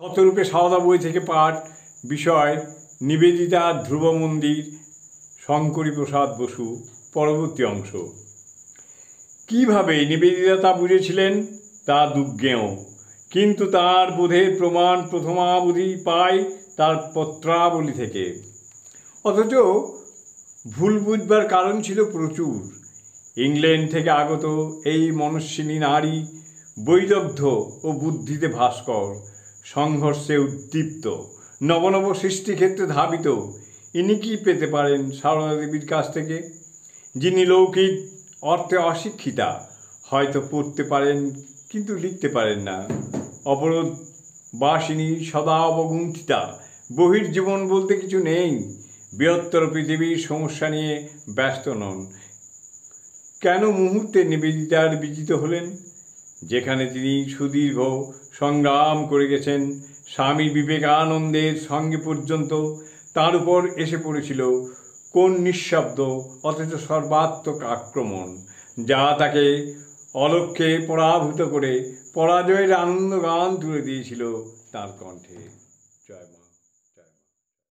শতরূপে সারদা বই থেকে পাঠ, বিষয় নিবেদিতা ধ্রুব মন্দির, শঙ্করী প্রসাদ বসু। পরবর্তী অংশ। কীভাবে নিবেদিতা তা বুঝেছিলেন তা দুর্জ্ঞেয়, কিন্তু তার বোধের প্রমাণ প্রথমাবধি পাই তার পত্রাবলী থেকে। অথচ ভুল বুঝবার কারণ ছিল প্রচুর। ইংল্যান্ড থেকে আগত এই মনস্বিনী নারী বৈদগ্ধ্য ও বুদ্ধিতে ভাস্কর, সংঘর্ষে উদ্দীপ্ত, নব নব সৃষ্টিক্ষেত্রে ধাবিত। ইনি কি পেতে পারেন সারদা দেবীর কাছ থেকে, যিনি লৌকিক অর্থে অশিক্ষিতা, হয়তো পড়তে পারেন কিন্তু লিখতে পারেন না, অপরোধ বাসিনী, সদা অবগুণ্ঠিতা, বহির্জীবন বলতে কিছু নেই, বৃহত্তর পৃথিবীর সমস্যা নিয়ে ব্যস্ত নন। কেন মুহূর্তে নিবেদিতার বিজিত হলেন? যেখানে তিনি সুদীর্ঘ সংগ্রাম করে গেছেন, স্বামী বিবেকানন্দের সঙ্গে পর্যন্ত, তার উপর এসে পড়েছিল কোন নিঃশব্দ অথচ সর্বাত্মক আক্রমণ, যা তাকে অলক্ষ্যে পরাভূত করে পরাজয়ের আনন্দগান তুলে দিয়েছিল তার কণ্ঠে। জয়।